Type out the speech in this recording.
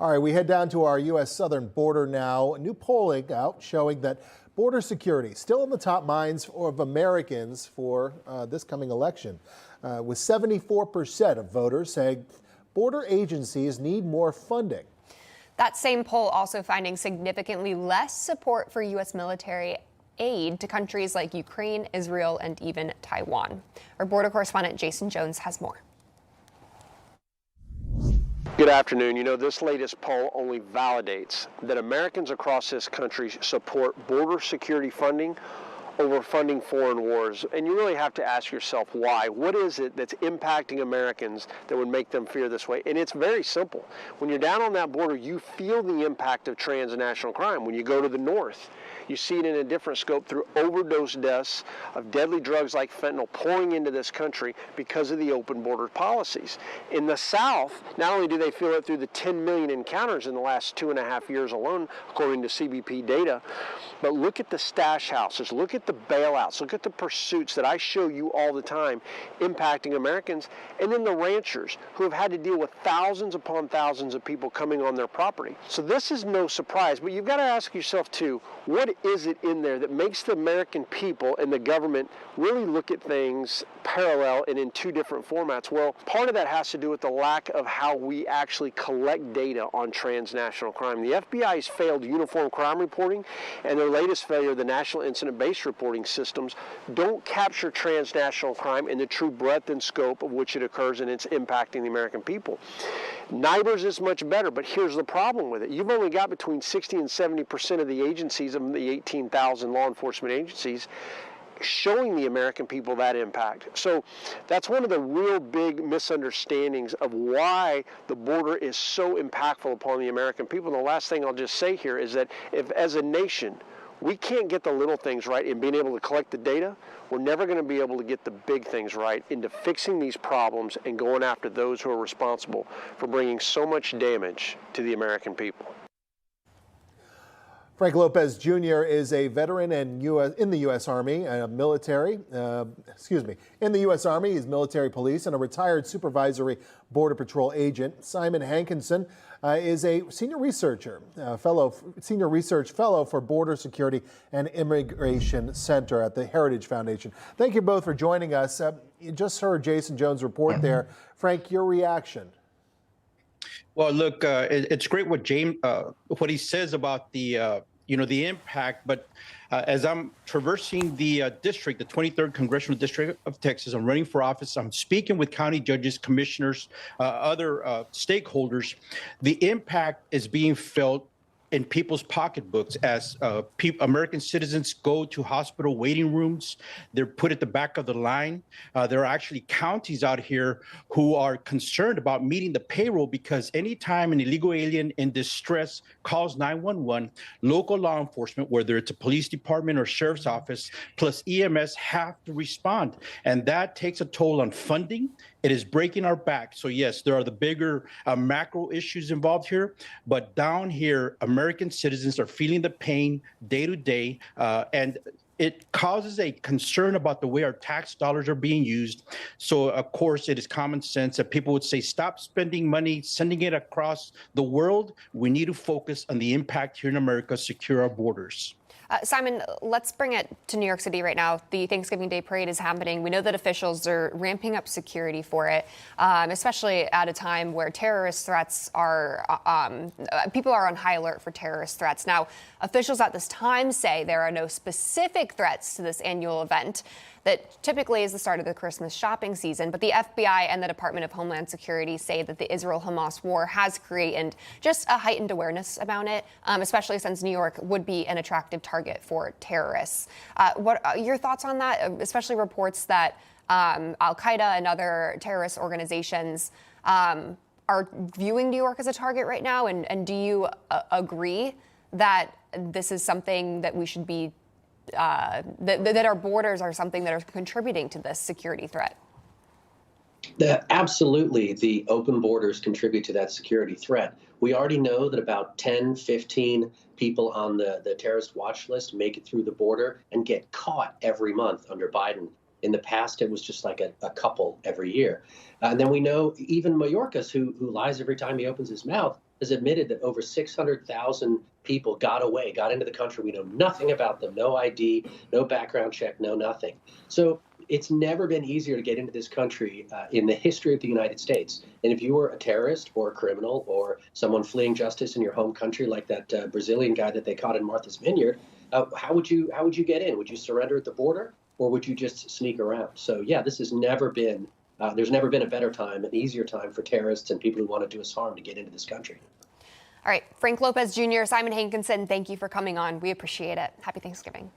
All right, we head down to our U.S. southern border now. New polling out showing that border security still in the top minds of Americans for this coming election, with 74% of voters saying border agencies need more funding. That same poll also finding significantly less support for U.S. military aid to countries like Ukraine, Israel, and even Taiwan. Our border correspondent Jason Jones has more. Good afternoon. You know, this latest poll only validates that Americans across this country support border security funding over funding foreign wars. And you really have to ask yourself why. What is it that's impacting Americans that would make them fear this way? And it's very simple. When you're down on that border, you feel the impact of transnational crime. When you go to the north, you see it in a different scope through overdose deaths of deadly drugs like fentanyl pouring into this country because of the open border policies. In the South, not only do they feel it through the 10 million encounters in the last 2.5 years alone, according to CBP data, but look at the stash houses, look at the bailouts, look at the pursuits that I show you all the time impacting Americans, and then the ranchers who have had to deal with thousands upon thousands of people coming on their property. So this is no surprise, but you've got to ask yourself too, what is it in there that makes the American people and the government really look at things parallel and in two different formats? Well, part of that has to do with the lack of how we actually collect data on transnational crime. The FBI's failed uniform crime reporting and their latest failure, the National Incident-Based Reporting Systems, don't capture transnational crime in the true breadth and scope of which it occurs, and it's impacting the American people. NIBRS is much better, but here's the problem with it. You've only got between 60 and 70% of the agencies, of the 18,000 law enforcement agencies, showing the American people that impact. So that's one of the real big misunderstandings of why the border is so impactful upon the American people. And the last thing I'll just say here is that if, as a nation, we can't get the little things right in being able to collect the data, we're never going to be able to get the big things right into fixing these problems and going after those who are responsible for bringing so much damage to the American people. Frank Lopez Jr. is a veteran in the U.S. Army, in the U.S. Army. He's military police and a retired supervisory Border Patrol agent. Simon Hankinson is a senior research fellow for Border Security and Immigration Center at the Heritage Foundation. Thank you both for joining us. You just heard Jason Jones' report there. Frank, your reaction? Well, look, it's great what what he says about the the impact. But as I'm traversing the district, the 23rd Congressional District of Texas, I'm running for office. I'm speaking with county judges, commissioners, other stakeholders. The impact is being felt in people's pocketbooks as American citizens go to hospital waiting rooms. They're put at the back of the line. There are actually counties out here who are concerned about meeting the payroll because anytime an illegal alien in distress calls 911, local law enforcement, whether it's a police department or sheriff's office, plus EMS have to respond. And that takes a toll on funding. It is breaking our back. So yes, there are the bigger macro issues involved here, but down here, American citizens are feeling the pain day to day, and it causes a concern about the way our tax dollars are being used. So of course, it is common sense that people would say, stop spending money, sending it across the world. We need to focus on the impact here in America, secure our borders. Simon, let's bring it to New York City right now. The Thanksgiving Day Parade is happening. We know that officials are ramping up security for it, especially at a time where terrorist threats are, people are on high alert for terrorist threats. Now, officials at this time say there are no specific threats to this annual event that typically is the start of the Christmas shopping season. But the FBI and the Department of Homeland Security say that the Israel-Hamas war has created just a heightened awareness about it, especially since New York would be an attractive target for terrorists. What are your thoughts on that, especially reports that Al-Qaeda and other terrorist organizations are viewing New York as a target right now? And do you agree that this is something that we should be that our borders are something that are contributing to this security threat? Absolutely. The open borders contribute to that security threat. We already know that about 10, 15 people on the terrorist watch list make it through the border and get caught every month under Biden. In the past, it was just like a couple every year. And then we know even Mayorkas, who lies every time he opens his mouth, has admitted that over 600,000 people got away, got into the country. We know nothing about them, no ID, no background check, no nothing. So it's never been easier to get into this country in the history of the United States. And if you were a terrorist or a criminal or someone fleeing justice in your home country, like that Brazilian guy that they caught in Martha's Vineyard, how would you get in? Would you surrender at the border, or would you just sneak around? So yeah, this has never been. There's never been a better time, an easier time for terrorists and people who want to do us harm to get into this country. All right, Frank Lopez Jr., Simon Hankinson, thank you for coming on. We appreciate it. Happy Thanksgiving.